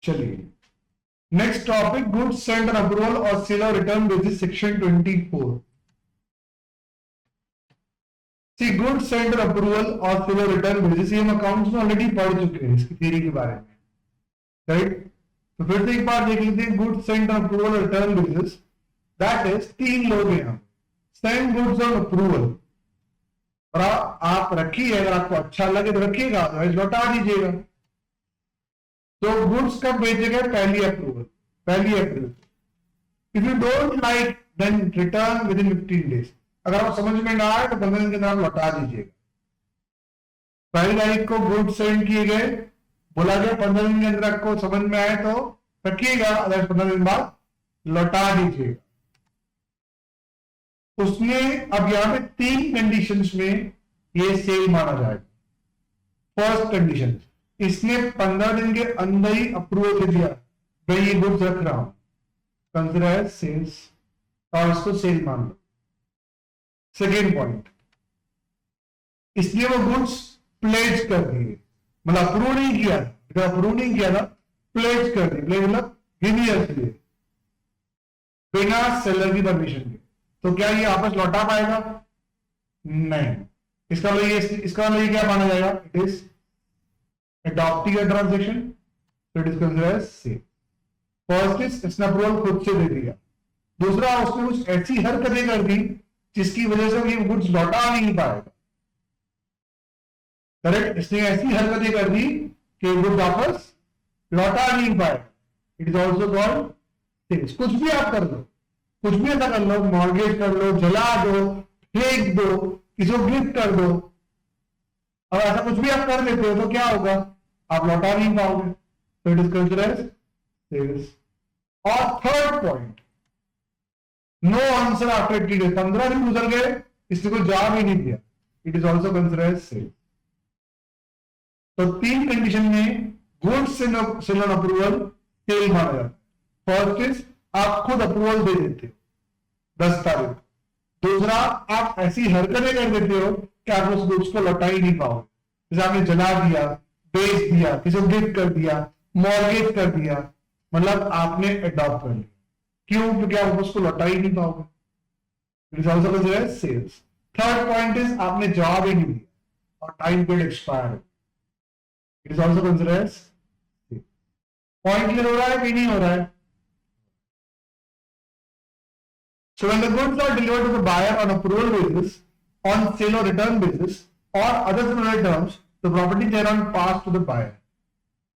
चलिए next topic, goods sent on approval और sale और return basis section 24। C goods sent on approval और sale और return basis, ये हम अकाउंट्स में ऑलरेडी पढ़ चुके हैं इसकी थ्योरी के बारे में, राइट। तो फिर से एक बार देख लेते हैं, गुड्स सेंट ऑन अप्रूवल और रिटर्न बेसिस, दैट इज 3 लोग हैं हम, सेंड गुड्स ऑन अप्रूवल, और आप रखिए, अगर आपको अच्छा लगे तो रखिएगा, अदरवाइज लौटा दीजिएगा। तो गुड्स कब भेजेगा? पहली अप्रैल। If you don't like then return within 15 days. अगर आप समझ में ना आए तो 15 दिन के अंदर आप लौटा दीजिएगा। पहली तारीख को गुड्स सेंड किए गए, बोला गया 15 दिन के अंदर आपको समझ में आए तो रखिएगा, अदरवाइज 15 दिन बाद लौटा दीजिएगा। उसने अब यहां पे 3 कंडीशंस में ये सेल माना जाएगा। फर्स्ट कंडीशन, इसने 15 दिन के अंदर ही अप्रूवल दे दिया, भाई ये गुड्स रख रहा हूं, कंसिडर एज सेल्स, और इसको सेल मान लो। सेकेंड पॉइंट, इसलिए वो गुड्स प्लेज कर दिए, मतलब अप्रूव नहीं किया, था प्लेज कर दी, प्लेज मतलब गिवियर के लिए, बिना सेलर की परमिशन के। तो क्या ये वापस लौटा पाएगा? नहीं। इसका मतलब ये क्या माना जाएगा? It is adopting a transaction, so it is considered as sale. First is इसने अप्रूवल खुद से दे दिया। दूसरा, उसने कुछ ऐसी हरकतें कर दी जिसकी वजह से ये गुड्स लौटा नहीं पाएगा, करेक्ट। इसने ऐसी हरकतें कर दी कि गुड्स वापस लौटा नहीं पाएगा। It is also called sales. कुछ भी आप कर लो, कुछ भी ऐसा कर लो, मॉर्गेज कर लो, जला दो, फेंक दो, किसी को गिफ्ट कर दो, अब ऐसा कुछ भी आप कर लेते हो तो क्या होगा? आप लौटा नहीं पाओगे, तो it is considered as sales. और third point, no answer after 80 days, 15 दिन गुजर गए, इसने कोई जवाब ही नहीं दिया, it is also considered as sales. तो 3 कंडीशन में goods sale on approval sale माना जाता है। फर्स्ट इज आप खुद अप्रूवल दे देते हो 10 तारीख। दूसरा, आप ऐसी हरकतें कर देते हो कि आप उस गुड्स को लौटा ही नहीं पाओगे, जैसे आपने जला दिया, बेच दिया, किसी को गिफ्ट कर दिया, मॉर्गेज कर दिया, मतलब आपने अडॉप्ट कर लिया। क्यों? क्योंकि आप उसको लौटा ही नहीं पाओगे। It is also considered as sales. Third point is आपने जवाब ही नहीं दिया और time period expire, it is also considered as sales. Point clear हो रहा है कि नहीं हो रहा है? So when the goods are delivered to the buyer on approval basis, on sale or return basis, or other similar terms, the property thereon passed to the buyer.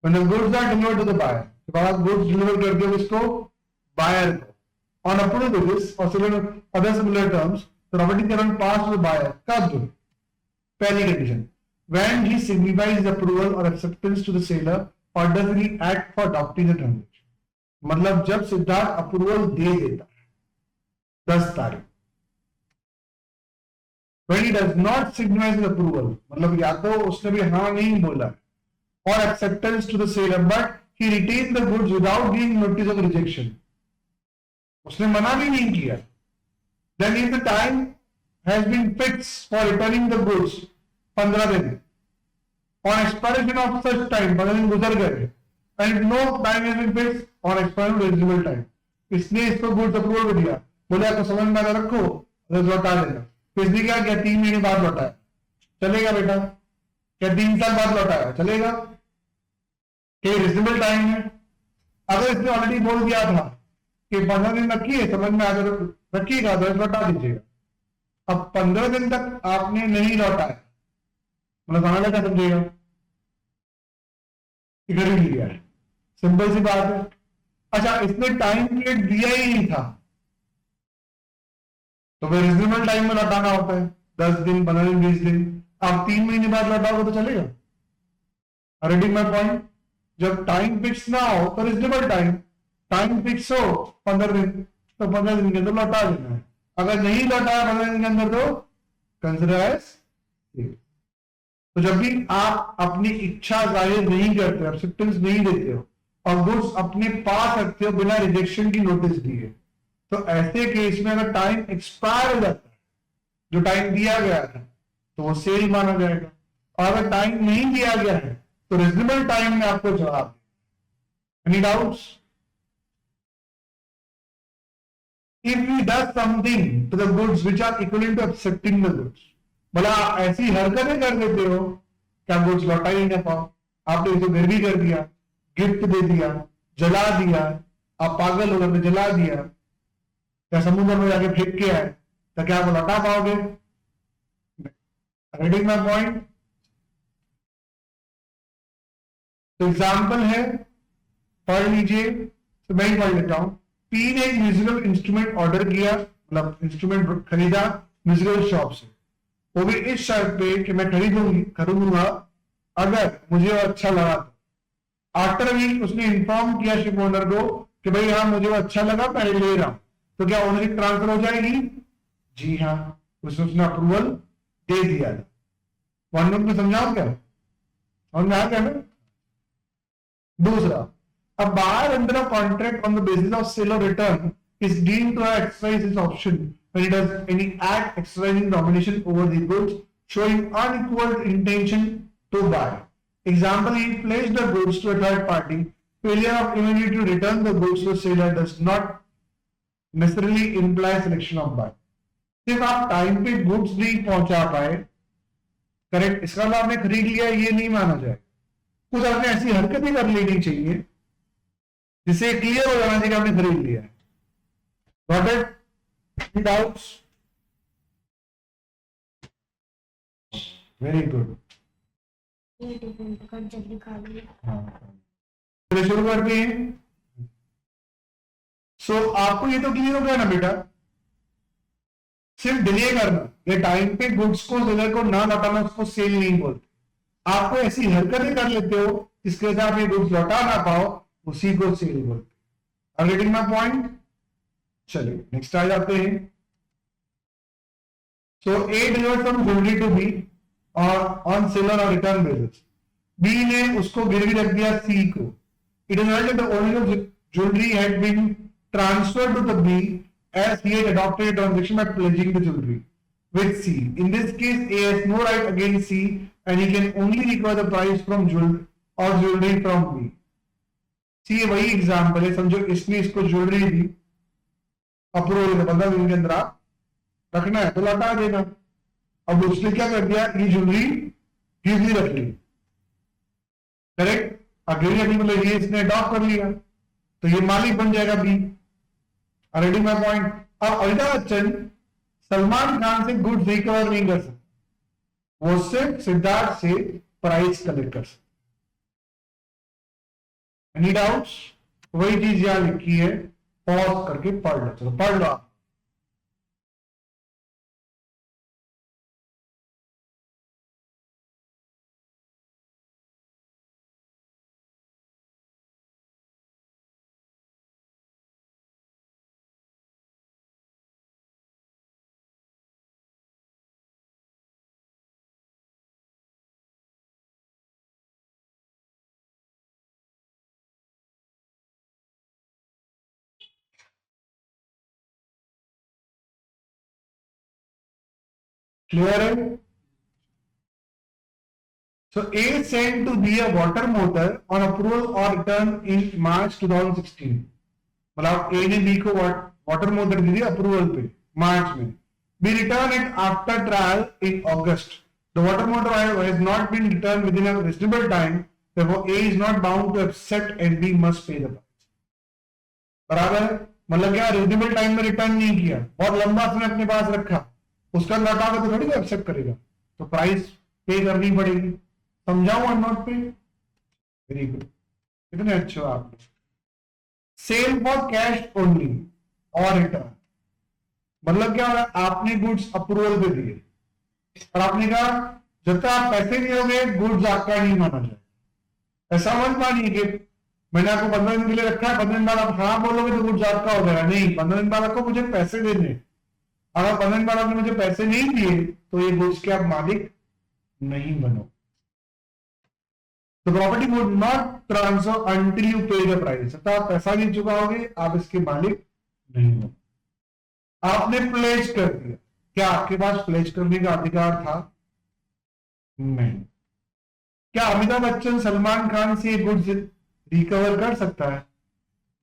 When the goods are delivered to the buyer, जब आप goods deliver करते हो इसको buyer को, on approval basis or similar other similar terms, the property thereon passed to the buyer. कब? पहली condition, when he signifies the approval or acceptance to the seller, or does any act for adopting the transaction. मतलब जब Siddharth approval दे देता 10 तारीख, when he does not signify his approval, मतलब या तो उसने भी हाँ नहीं बोला, or acceptance to the seller, but he retained the goods without giving notice of rejection, उसने मना भी नहीं किया, then if the time has been fixed for returning the goods 15 दिन, on expiration of such time 15 दिन गुजर गए, and no time has been fixed on expiration of reasonable time, इसने इसको गुड्स अप्रूवल कर दिया, बोले आपको समझ में आकर रखो, लौटा देना। इसने क्या किया? 3 महीने बाद लौटाया, चलेगा बेटा? क्या 3 साल बाद लौटाया, चलेगा? क्या रिजनेबल टाइम है? अगर इसने ऑलरेडी बोल दिया था कि 15 दिन रखिए, समझ में आकर रखिएगा, तो लौटा दीजिएगा। अब 15 दिन तक आपने नहीं लौटाया, मतलब समझ क्या समझेगा? गरीब लिया है, सिंपल सी बात है। अच्छा, इसने टाइम पीरियड दिया ही नहीं था, तो फिर रिजनेबल टाइम में लौटाना होता है, 10 दिन, 15 दिन, 20 दिन। आप 3 महीने बाद लौटाओगे तो चलेगा? Ready my point? जब टाइम फिक्स ना हो तो रिजनेबल टाइम फिक्स हो 15 दिन, तो 15 दिन के अंदर लौटा देना है। अगर नहीं लौटाया 15 दिन के अंदर तो कंसिडर एज सेल। तो जब भी आप अपनी इच्छा जाहिर नहीं करते, एक्सेप्टेंस नहीं देते हो और गुड्स अपने पास रखते हो बिना रिजेक्शन की नोटिस दिए, तो ऐसे केस में अगर टाइम एक्सपायर हो जाता है, जो टाइम दिया गया था, तो वो सेल माना जाएगा। और अगर टाइम नहीं दिया गया है तो रिजनेबल टाइम में आपको जवाब Any doubts? If we does something to the goods which are equivalent to accepting the goods, बोला ऐसी हरकतें कर देते हो क्या गुड्स लौटा ही ना पाओ, आपने इसे घर भी कर दिया, गिफ्ट दे दिया, जला दिया, आप पागल हो गए जला दिया, क्या समुद्र में जाके फेंक के आए तो क्या आप लौटा पाओगे? Reading my point. तो एग्जाम्पल है, पढ़ लीजिए, तो मैं ही पढ़ लेता हूं। पी ने एक म्यूजिकल इंस्ट्रूमेंट ऑर्डर किया, मतलब इंस्ट्रूमेंट खरीदा म्यूजिकल शॉप से, वो भी इस शर्त पे कि मैं खरीदूंगा अगर मुझे वो अच्छा लगा तो। आफ्टर वीक उसने इन्फॉर्म किया शिप ओनर को कि भाई हाँ मुझे वो अच्छा लगा, मैं ले रहा हूं, तो क्या ओनरशिप ट्रांसफर हो जाएगी? जी हाँ, उसने अप्रूवल दे दिया था। वन नोट में समझाओ क्या, समझ में आ गया ना? दूसरा, a buyer under a contract on the basis of sale or return is deemed to have exercised his option when he does any act exercising domination over the goods showing unequal intention to buy. Example, he placed the goods to a third party. Failure of immediately to return the goods to the seller does not necessarily imply selection of buyer. सिर्फ आप time पे goods नहीं पहुंचा पाए, correct, इसका मतलब आपने खरीद लिया ये नहीं माना जाए। कुछ आपने ऐसी हरकतें कर लेनी चाहिए जिससे क्लियर हो जाना चाहिए कि आपने खरीद लिया है। Got it? Any doubts? Very good. शुरू करते हैं। सो आपको ये तो क्लियर हो गया ना बेटा, सिर्फ डिले करना या टाइम पे गुड्स को सेलर को ना लौटाना उसको सेल नहीं बोलते। आपको ऐसी हरकतें कर लेते हो जिसके वजह आप ये गुड्स लौटा ना पाओ, उसी को सेल बोलते। Are getting my point? चलिए नेक्स्ट आ जाते हैं। So A delivered from jewellery to B or on seller or return basis. B ने उसको गिरवी रख दिया सी को। It is not the original jewellery had been transferred to the B as he had adopted a transaction by pledging the jewelry with C. In this case, A has no right against C and he can only recover the price from jewelry from B. C वही example है, समझो इसने इसको jewellery दी, approval 15 दिन के अंदर आप रखना है तो लौटा देना। अब उसने क्या कर दिया, ये ज्वेलरी गिरवी रख ली, करेक्ट, अब गिरवी रखने मतलब ये इसने अडॉप्ट कर लिया तो ये मालिक बन जाएगा बी। Ready my point? अब अमिताभ बच्चन सलमान खान से गुड्स रिकवर नहीं कर सकते, वो सिर्फ सिद्धार्थ से प्राइस कलेक्ट कर सकते। Any doubts? वही चीज यहां लिखी है, पॉज करके पढ़ लो, चलो पढ़ लो आप। क्लियर है? So A sent to be a water motor on approval or return in March 2016. मतलब A ने B को वाटर मोटर दी अप्रूवल पे मार्च में। B returned it after trial in August. The water motor has not been returned within a reasonable time. Therefore A is not bound to accept and B must pay the price. बराबर है? मतलब क्या, reasonable time में return नहीं किया, बहुत लंबा समय अपने पास रखा, उसका लौटाओगे तो थोड़ी को एक्सेप्ट करेगा, तो प्राइस पे करनी पड़ेगी। समझाओ वन नोट पे? वेरी गुड, कितने अच्छे हो आप। सेल फॉर कैश ओनली और रिटर्न, मतलब क्या होगा, आपने गुड्स अप्रूवल पे दिए और आपने कहा जब तक आप पैसे नहीं दोगे गुड्स आपका नहीं माना जाए। ऐसा मत मानिए कि मैंने आपको 15 दिन के लिए रखा है, 15 दिन बाद आप हाँ बोलोगे तो गुड्स आपका हो जाएगा। नहीं, 15 दिन बाद आपको मुझे पैसे देने, अगर 15 दिन बाद आपने मुझे पैसे नहीं दिए तो ये गुड्स के आप मालिक नहीं बनो। The property would not transfer until you pay the price. तो आप पैसा नहीं चुकाओगे, आप इसके मालिक नहीं हो। आपने प्लेज कर दिया, क्या आपके पास प्लेज करने का अधिकार था? नहीं। क्या अमिताभ बच्चन सलमान खान से गुड्स रिकवर कर सकता है?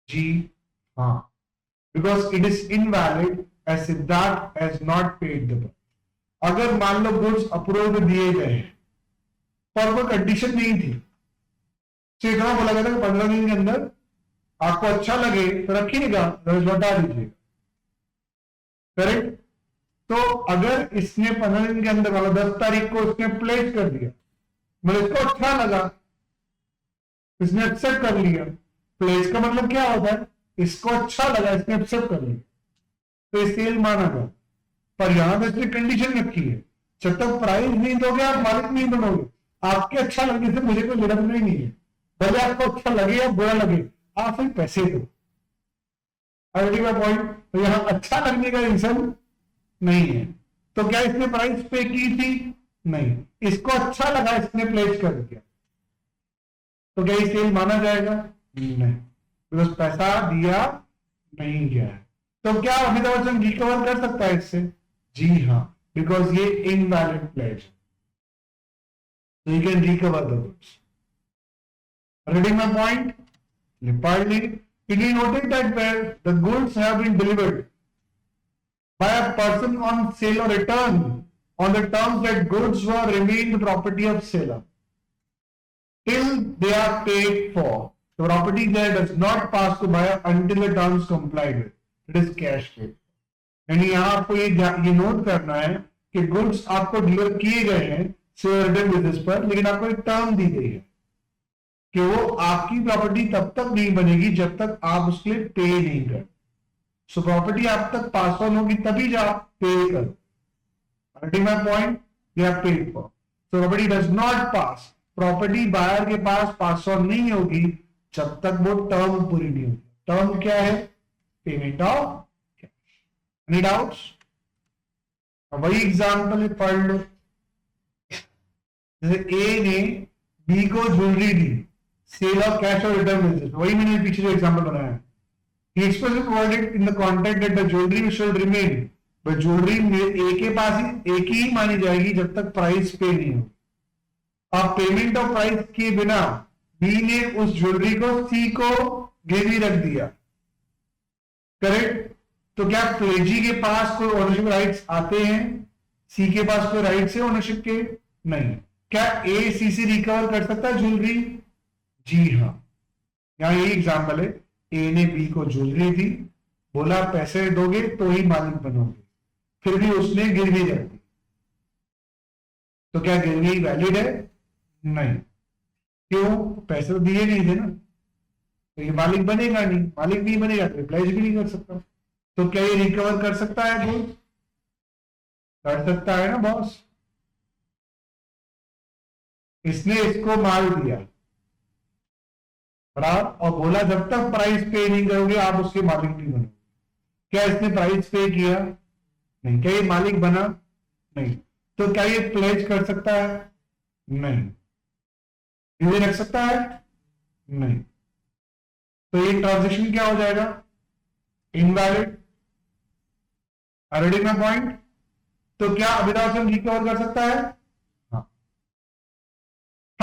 जी हाँ, because it is invalid as Siddharth has not paid the bill. अगर मान लो गुड्स अप्रूव दिए गए पर कोई कंडीशन नहीं थी, तो इतना बोला गया था कि 15 दिन के अंदर आपको अच्छा लगे तो रखिएगा, लौटा दीजिएगा, करेक्ट? तो अगर इसने 15 दिन के अंदर मतलब 10 तारीख को इसने प्लेस कर दिया, मतलब इसको अच्छा लगा, इसने एक्सेप्ट कर लिया। प्लेस का मतलब क्या होता है? इसको अच्छा लगा, इसने एक्सेप्ट कर लिया, तो ये सेल माना गया। पर यहां पर इसने कंडीशन रखी है, जब तक प्राइस नहीं दोगे आप मालिक नहीं बनोगे। आपके अच्छा लगने से मुझे कोई लेना देना नहीं है, भले आपको अच्छा लगे या बुरा लगे, आप सिर्फ पैसे दो। पॉइंट। तो यहां अच्छा लगने का रीजन नहीं है। तो क्या इसने प्राइस पे की थी? नहीं, इसको अच्छा लगा, इसने प्लेस कर दिया, तो क्या ये सेल माना जाएगा? नहीं, बिकॉज पैसा दिया नहीं गया है। तो क्या अमिताभ बच्चन रिकवर कर सकता है इससे? जी हाँ, बिकॉज ये invalid pledge, so you can recover the goods. Reading my point? Partly, it is noted that where the goods have been delivered by a person on sale or return on the terms that goods were remained the property of seller till they are paid for. The property there does not pass to buyer until the terms complied with. It is cash paid. यानी यहाँ आपको ये note करना है कि goods आपको deliver किए गए हैं रिटर्न बेसिस पर, लेकिन आपको एक टर्म दी गई है कि वो आपकी प्रॉपर्टी तब तक नहीं बनेगी जब तक आप उसके लिए पे नहीं कर। सो प्रॉपर्टी आप तक पास ऑन होगी तभी जब आप पे करो। My point, you have paid for. So property does not pass, property buyer के पास ऑन नहीं होगी जब तक वो टर्म पूरी नहीं होगी। टर्म क्या है? Payment of cash. Any doubts? वही एग्जांपल पढ़ लो। जैसे ए ने बी को ज्वेलरी दी, सेल ऑफ कैश और रिटर्न बेसिस, वही मैंने पीछे जो एग्जांपल बनाया है। He expressly provided in the contract that the jewelry shall remain, but jewellery A के पास ही एक ही मानी जाएगी जब तक प्राइस पे नहीं हो। अब पेमेंट ऑफ प्राइस के बिना बी ने उस ज्वेलरी को सी को गिरवी रख दिया, करेक्ट? तो क्या प्लेजी के पास कोई ओनरशिप राइट्स आते हैं? सी के पास कोई राइट्स है ओनरशिप के? नहीं। क्या ए सी से रिकवर कर सकता है ज्वेलरी? जी हाँ। यहां यही एग्जांपल है, ए ने बी को ज्वेलरी दी, बोला पैसे दोगे तो ही मालिक बनोगे, फिर भी उसने गिरवी रख दी, तो क्या गिरवी वैलिड है? नहीं। क्यों? पैसे तो दिए नहीं थे ना, तो ये मालिक बनेगा नहीं। मालिक नहीं बनेगा तो प्लेज भी नहीं कर सकता। तो क्या ये रिकवर कर सकता है? बोल कर सकता है ना बॉस। इसने इसको माल दिया और बोला जब तक प्राइस पे नहीं करोगे आप उसके मालिक नहीं बनोगे। क्या इसने प्राइस पे किया? नहीं। क्या ये मालिक बना? नहीं। तो क्या ये प्लेज कर सकता है? नहीं। ये रख सकता है? नहीं। तो ये ट्रांजेक्शन क्या हो जाएगा? इनवैलिड। Reading my point? तो क्या अभिलाष रिकवर कर सकता है? हाँ,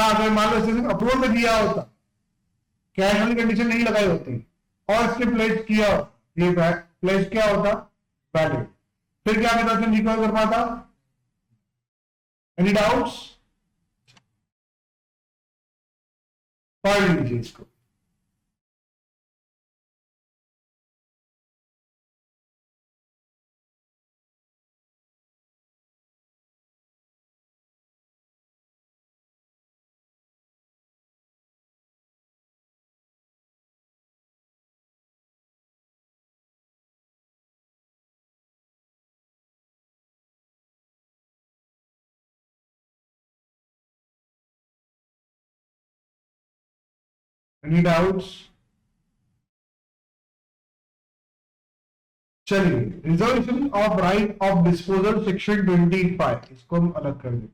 अगर मान लो अप्रूवल में दिया होता, कैश वाली कंडीशन नहीं लगाई होती और इसने प्लेस किया, ये प्लेस क्या होता? वैलिड। फिर क्या अभिलाष रिकवर कर पाता? Any doubts? पढ़ लीजिए इसको। Any doubts? चलिए, reservation of right of disposal section 25, इसको हम अलग कर दें।